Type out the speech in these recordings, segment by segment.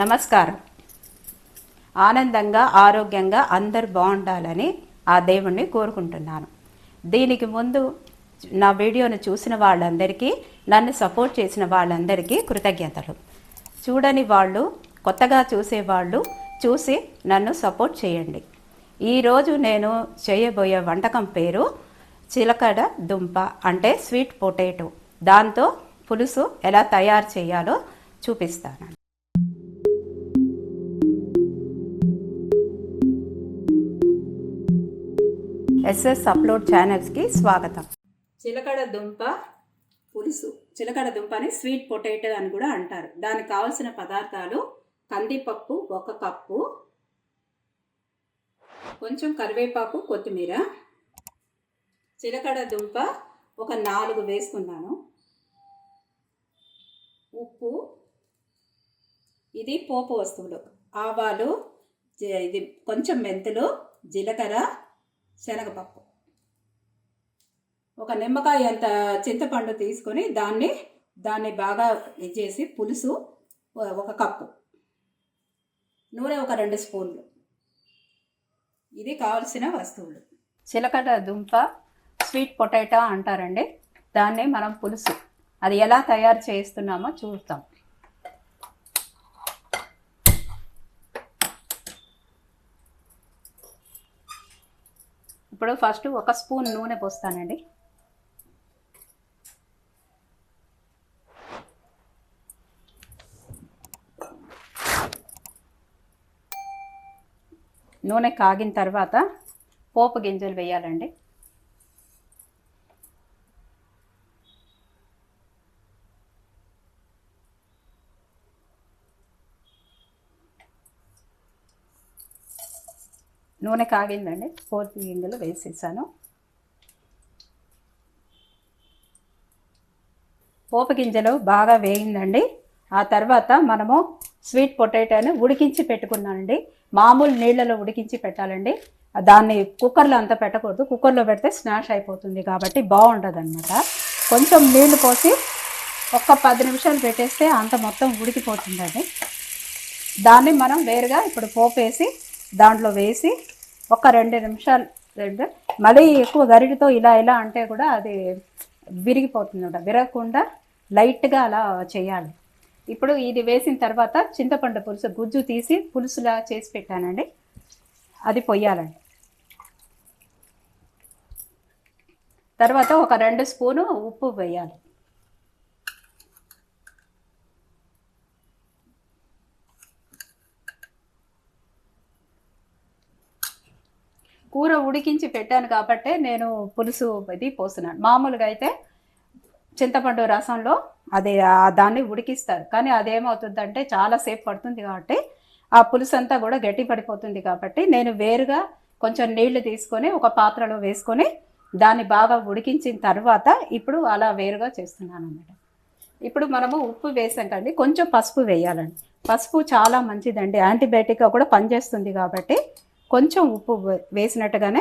నమస్కారం. ఆనందంగా ఆరోగ్యంగా అందరు బాగుండాలని ఆ దేవుణ్ణి కోరుకుంటున్నాను. దీనికి ముందు నా వీడియోను చూసిన వాళ్ళందరికీ, నన్ను సపోర్ట్ చేసిన వాళ్ళందరికీ కృతజ్ఞతలు. చూడని వాళ్ళు, కొత్తగా చూసేవాళ్ళు చూసి నన్ను సపోర్ట్ చేయండి. ఈరోజు నేను చేయబోయే వంటకం పేరు చిలకడ దుంప, అంటే స్వీట్ పొటాటో. దాంతో పులుసు ఎలా తయారు చేయాలో చూపిస్తాను. ఎస్ఎస్ అప్లోడ్ ఛానల్స్కి స్వాగతం. చిలకడ దుంప పులుసు. చిలకడ దుంపని స్వీట్ పొటాటో అని కూడా అంటారు. దానికి కావాల్సిన పదార్థాలు: కందిపప్పు 1 కప్పు, కొంచెం కరివేపాకు, కొత్తిమీర, చిలకడ దుంప ఒక 4 వేసుకున్నాను, ఉప్పు, ఇది పోపు వస్తువులు: ఆవాలు, ఇది కొంచెం మెంతులు, జీలకర్ర, శనగపప్పు. ఒక నిమ్మకాయ అంత చింతపండు తీసుకొని దాన్ని బాగా చేసి పులుసు 1 కప్పు, నూనె ఒక 2 స్పూన్లు. ఇది కావలసిన వస్తువులు. చిలకడ దుంప స్వీట్ పొటాటో అంటారండి. దాన్ని మనం పులుసు అది ఎలా తయారు చేస్తున్నామో చూద్దాం. ఇప్పుడు ఫస్ట్ 1 స్పూన్ నూనె పోస్తానండి. నూనె కాగిన తర్వాత పోపు గింజలు వేయాలండి. నూనె కాగిందండి, పోపు గింజలు వేసేసాను. పోపు గింజలు బాగా వేగిందండి. ఆ తర్వాత మనము స్వీట్ పొటాటోని ఉడికించి పెట్టుకున్నానండి. మామూలు నీళ్ళలో ఉడికించి పెట్టాలండి. దాన్ని కుక్కర్లో అంతా పెట్టకూడదు. కుక్కర్లో పెడితే స్మాష్ అయిపోతుంది కాబట్టి బాగుండదు అనమాట. కొంచెం నీళ్లు పోసి ఒక 10 నిమిషాలు పెట్టేస్తే అంత మొత్తం ఉడికిపోతుందండి. దాన్ని మనం వేరుగా ఇప్పుడు పోపు వేసి దాంట్లో వేసి ఒక 2 నిమిషాలు మళ్ళీ ఎక్కువ గరిటితో ఇలా అంటే కూడా అది విరిగిపోతుందట. విరగకుండా లైట్గా అలా చేయాలి. ఇప్పుడు ఇది వేసిన తర్వాత చింతపండు పులుసు గుజ్జు తీసి పులుసులా చేసి పెట్టానండి, అది పొయ్యాలండి. తర్వాత ఒక 2 స్పూను ఉప్పు వేయాలి. కూర ఉడికించి పెట్టాను కాబట్టి నేను పులుసు ఇది పోస్తున్నాను. మామూలుగా అయితే చింతపండు రసంలో అది దాన్ని ఉడికిస్తారు, కానీ అదేమవుతుందంటే చాలాసేపు పడుతుంది కాబట్టి ఆ పులుసు అంతా కూడా గట్టి పడిపోతుంది కాబట్టి నేను వేరుగా కొంచెం నీళ్లు తీసుకొని ఒక పాత్రలో వేసుకొని దాన్ని బాగా ఉడికించిన తర్వాత ఇప్పుడు అలా వేరుగా చేస్తున్నాను అన్నమాట. ఇప్పుడు మనము ఉప్పు వేసాం కండి, కొంచెం పసుపు వేయాలండి. పసుపు చాలా మంచిదండి, యాంటీబయాటిక్గా కూడా పనిచేస్తుంది కాబట్టి కొంచెం ఉప్పు వేసినట్టుగానే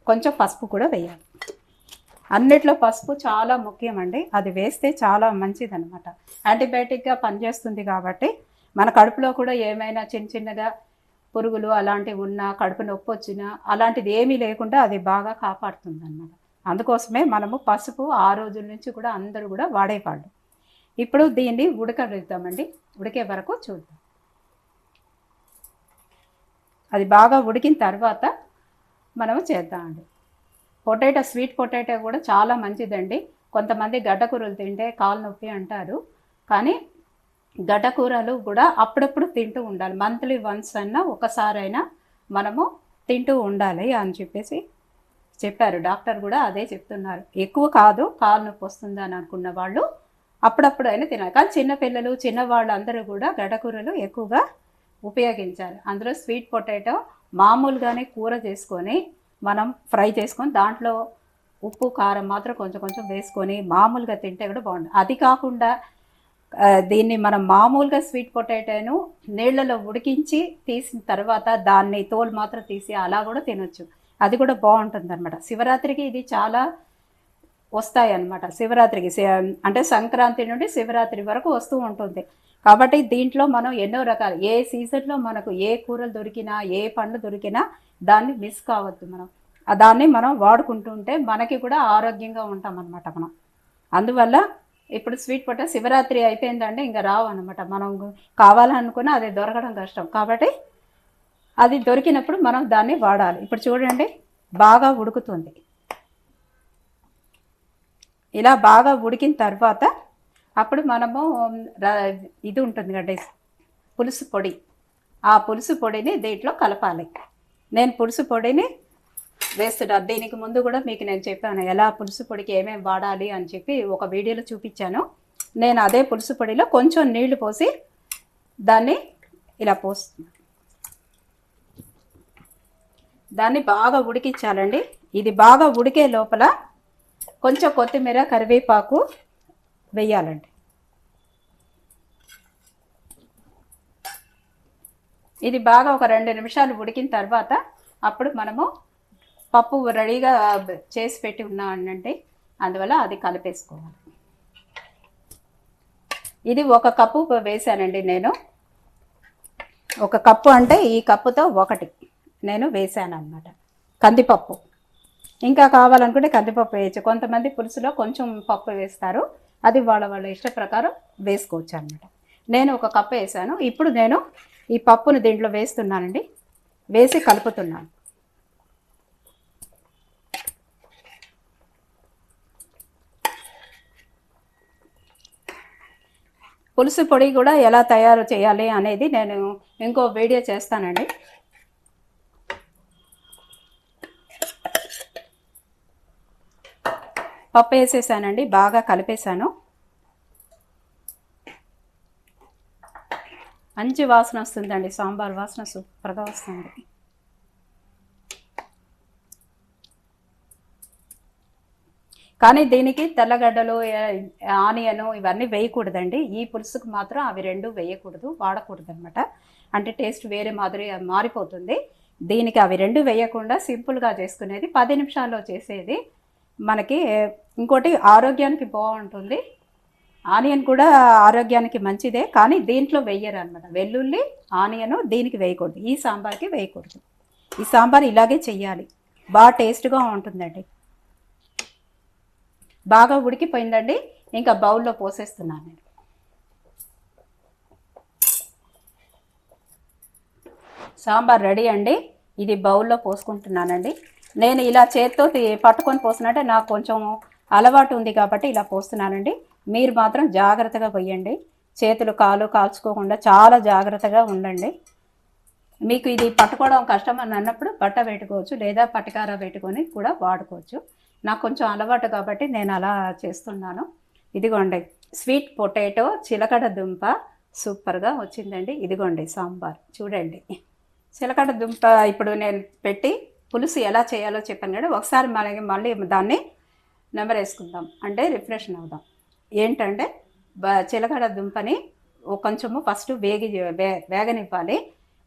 కొంచెం పసుపు కూడా వేయాలి. అన్నిట్లో పసుపు చాలా ముఖ్యమండి. అది వేస్తే చాలా మంచిదన్నమాట. యాంటీబయాటిక్గా పనిచేస్తుంది కాబట్టి మన కడుపులో కూడా ఏమైనా చిన్నగా పురుగులు అలాంటివి ఉన్నా, కడుపు నొప్పి వచ్చినా అలాంటిది ఏమీ లేకుండా అది బాగా కాపాడుతుంది అన్నమాట. అందుకోసమే మనము పసుపు ఆ రోజుల నుంచి కూడా అందరూ కూడా వాడేవాళ్ళు. ఇప్పుడు దీన్ని ఉడకనిద్దామండి. ఉడికే వరకు చూద్దాం. అది బాగా ఉడికిన తర్వాత మనము చేద్దామండి. పొటాటో స్వీట్ పొటాటో కూడా చాలా మంచిదండి. కొంతమంది గడ్డకూరలు తింటే కాలు నొప్పి అంటారు, కానీ గడ్డకూరలు కూడా అప్పుడప్పుడు తింటూ ఉండాలి. మంత్లీ వన్స్ అయినా ఒకసారైనా మనము తింటూ ఉండాలి అని చెప్పారు. డాక్టర్ కూడా అదే చెప్తున్నారు. ఎక్కువ కాదు, కాలు నొప్పి వస్తుంది అని అనుకున్న వాళ్ళు అప్పుడప్పుడు అయినా తినాలి. కానీ చిన్నపిల్లలు, చిన్నవాళ్ళు అందరూ కూడా గడ్డకూరలు ఎక్కువగా ఉపయోగించాలి. అందులో స్వీట్ పొటాటో మామూలుగానే కూర చేసుకొని మనం ఫ్రై చేసుకొని దాంట్లో ఉప్పు కారం మాత్రం కొంచెం వేసుకొని మామూలుగా తింటే కూడా బాగుంటుంది. అది కాకుండా దీన్ని మనం మామూలుగా స్వీట్ పొటాటోను నీళ్ళలో ఉడికించి తీసిన తర్వాత దాన్ని తోలు మాత్రం తీసి అలా కూడా తినొచ్చు. అది కూడా బాగుంటుంది అనమాట. శివరాత్రికి ఇది చాలా వస్తాయి అన్నమాట శివరాత్రికి. అంటే సంక్రాంతి నుండి శివరాత్రి వరకు వస్తూ ఉంటుంది. కాబట్టి దీంట్లో మనం ఎన్నో రకాలు, ఏ సీజన్లో మనకు ఏ కూరలు దొరికినా ఏ పండు దొరికినా దాన్ని మిస్ కావద్దు మనం. దాన్ని మనం వాడుకుంటుంటే మనకి కూడా ఆరోగ్యంగా ఉంటాం అన్నమాట మనం. అందువల్ల ఇప్పుడు స్వీట్ పొటాటో శివరాత్రి అయిపోయిందంటే ఇంకా రావు అనమాట. మనం కావాలనుకున్నా అది దొరకడం కష్టం. కాబట్టి అది దొరికినప్పుడు మనం దాన్ని వాడాలి. ఇప్పుడు చూడండి బాగా ఉడుకుతుంది. ఇలా బాగా ఉడికిన తర్వాత అప్పుడు మనము ఇది ఉంటుంది కదా పులుసు పొడి, ఆ పులుసు పొడిని దీంట్లో కలపాలి. నేను పులుసు పొడిని వేస్తున్నాను. దీనికి ముందు కూడా మీకు నేను చెప్పాను ఎలా పులుసు పొడికి ఏమేమి వాడాలి అని చెప్పి ఒక వీడియోలో చూపించాను. నేను అదే పులుసు పొడిలో కొంచెం నీళ్లు పోసి దాన్ని ఇలా పోస్తున్నాను. దాన్ని బాగా ఉడికించాలండి. ఇది బాగా ఉడికే లోపల కొంచెం కొత్తిమీర కరివేపాకు వేయాలండి. ఇది బాగా ఒక 2 నిమిషాలు ఉడికిన తర్వాత అప్పుడు మనము పప్పు రెడీగా చేసి పెట్టి ఉన్నానండి. అందువల్ల అది కలిపేసుకోవాలి. ఇది 1 కప్పు వేసానండి నేను. 1 కప్పు అంటే ఈ కప్పుతో 1 నేను వేసాను అన్నమాట కందిపప్పు. ఇంకా కావాలనుకుంటే కందిపప్పు వేయచ్చు. కొంతమంది పులుసులో కొంచెం పప్పు వేస్తారు. అది వాళ్ళ ఇష్ట ప్రకారం వేసుకోవచ్చు అన్నమాట. నేను 1 కప్పు వేసాను. ఇప్పుడు నేను ఈ పప్పును దీంట్లో వేస్తున్నానండి. వేసి కలుపుతున్నాను. పులుసు పొడి కూడా ఎలా తయారు చేయాలి అనేది నేను ఇంకో వీడియో చేస్తానండి. పప్పు వేసేసానండి, బాగా కలిపేసాను. మంచి వాసన వస్తుందండి, సాంబార్ వాసన సూపర్గా వస్తుంది. కానీ దీనికి తెల్లగడ్డలు, ఆనియను ఇవన్నీ వేయకూడదండి. ఈ పులుసుకు మాత్రం అవి 2 వేయకూడదు, వాడకూడదు అనమాట. అంటే టేస్ట్ వేరే మాదిరి మారిపోతుంది. దీనికి అవి 2 వేయకుండా సింపుల్గా చేసుకునేది 10 నిమిషాల్లో చేసేది మనకి. ఇంకోటి ఆరోగ్యానికి బాగుంటుంది. ఆనియన్ కూడా ఆరోగ్యానికి మంచిదే, కానీ దీంట్లో వేయరు అనమాట. వెల్లుల్లి, ఆనియను దీనికి వేయకూడదు, ఈ సాంబార్కి వేయకూడదు. ఈ సాంబార్ ఇలాగే చెయ్యాలి, బాగా టేస్ట్గా ఉంటుందండి. బాగా ఉడికిపోయిందండి. ఇంకా బౌల్లో పోసేస్తున్నాను నేను. సాంబార్ రెడీ అండి. ఇది బౌల్లో పోసుకుంటున్నానండి. నేను ఇలా చేత్తో పట్టుకొని పోసినట్టే నాకు కొంచెం అలవాటు ఉంది కాబట్టి ఇలా పోస్తున్నానండి. మీరు మాత్రం జాగ్రత్తగా పోయండి. చేతులు కాలు కాల్చుకోకుండా చాలా జాగ్రత్తగా ఉండండి. మీకు ఇది పట్టుకోవడం కష్టం అని అన్నప్పుడు బట్ట పెట్టుకోవచ్చు, లేదా పటికార పెట్టుకొని కూడా వాడుకోవచ్చు. నాకు కొంచెం అలవాటు కాబట్టి నేను అలా చేస్తున్నాను. ఇదిగోండి స్వీట్ పొటాటో చిలకడ దుంప సూపర్గా వచ్చిందండి. ఇదిగోండి సాంబార్ చూడండి. చిలకడ దుంప ఇప్పుడు నేను పెట్టి పులుసు ఎలా చేయాలో చెప్పాను కదా. ఒకసారి మళ్ళీ దాన్ని నెమరేసుకుందాం, అంటే రిఫ్రెషన్ అవుదాం. ఏంటంటే చిలకడ దుంపని కొంచెము ఫస్ట్ వేగనివ్వాలి,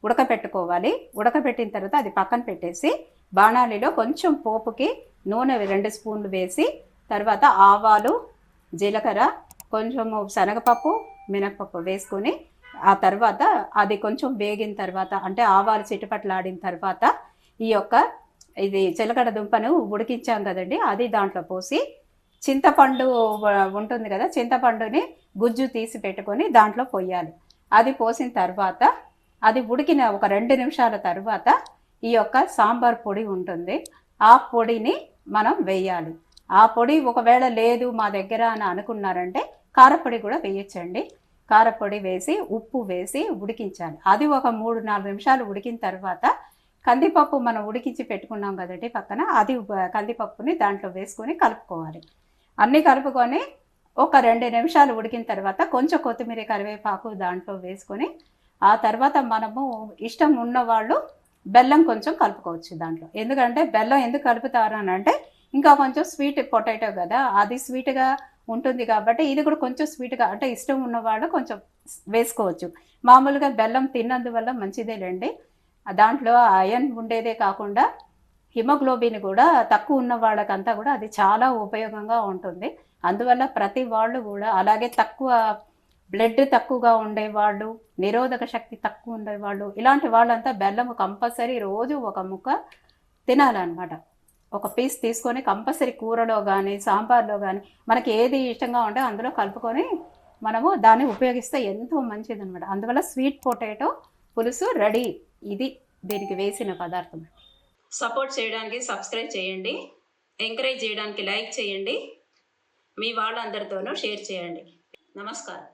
ఉడకపెట్టుకోవాలి. ఉడకపెట్టిన తర్వాత అది పక్కన పెట్టేసి బాణాలిలో కొంచెం పోపుకి నూనె 2 స్పూన్లు వేసి, తర్వాత ఆవాలు, జీలకర్ర, కొంచెము శనగపప్పు, మినపప్పు వేసుకొని, ఆ తర్వాత అది కొంచెం వేగిన తర్వాత అంటే ఆవాలు చిటపట్లాడిన తర్వాత ఇది చిలకడ దుంపను ఉడికించాం కదండి, అది దాంట్లో పోసి చింతపండు ఉంటుంది కదా, చింతపండుని గుజ్జు తీసి పెట్టుకొని దాంట్లో పోయాలి. అది పోసిన తర్వాత అది ఉడికిన ఒక 2 నిమిషాల తర్వాత సాంబార్ పొడి ఉంటుంది, ఆ పొడిని మనం వేయాలి. ఆ పొడి ఒకవేళ లేదు మా దగ్గర అని అనుకున్నారంటే కారపొడి కూడా వేయచ్చండి. కారపొడి వేసి ఉప్పు వేసి ఉడికించాలి. అది ఒక 3-4 నిమిషాలు ఉడికిన తర్వాత కందిపప్పు మనం ఉడికించి పెట్టుకున్నాం కదండి పక్కన, అది కందిపప్పుని దాంట్లో వేసుకొని కలుపుకోవాలి. అన్నీ కలుపుకొని ఒక 2 నిమిషాలు ఉడికిన తర్వాత కొంచెం కొత్తిమీర కరివేపాకు దాంట్లో వేసుకొని, ఆ తర్వాత మనము ఇష్టం ఉన్నవాళ్ళు బెల్లం కొంచెం కలుపుకోవచ్చు దాంట్లో. ఎందుకంటే బెల్లం ఎందుకు కలుపుతారు అని అంటే ఇంకా కొంచెం స్వీట్ పొటాటో కదా, అది స్వీట్గా ఉంటుంది కాబట్టి ఇది కూడా కొంచెం స్వీట్గా, అంటే ఇష్టం ఉన్నవాళ్ళు కొంచెం వేసుకోవచ్చు. మామూలుగా బెల్లం తిన్నందువల్ల మంచిదేలేండి. దాంట్లో ఐరన్ ఉండేదే కాకుండా హిమోగ్లోబిన్ కూడా తక్కువ ఉన్న వాళ్ళకంతా కూడా అది చాలా ఉపయోగంగా ఉంటుంది. అందువల్ల ప్రతి వాళ్ళు కూడా అలాగే బ్లడ్ తక్కువగా ఉండేవాళ్ళు, నిరోధక శక్తి తక్కువ ఉండేవాళ్ళు, ఇలాంటి వాళ్ళంతా బెల్లము కంపల్సరీ రోజు ఒక ముక్క తినాలన్నమాట. ఒక పీస్ తీసుకొని కంపల్సరీ కూరలో కానీ సాంబార్లో కానీ మనకి ఏది ఇష్టంగా ఉంటే అందులో కలుపుకొని మనము దాన్ని ఉపయోగిస్తే ఎంతో మంచిది అనమాట. అందువల్ల స్వీట్ పొటాటో పులుసు రెడీ. ఇది దీనికి వేసిన పదార్థం. సపోర్ట్ చేయడానికి సబ్స్క్రైబ్ చేయండి, ఎంకరేజ్ చేయడానికి లైక్ చేయండి, మీ వాళ్ళందరితోనూ షేర్ చేయండి. నమస్కారం.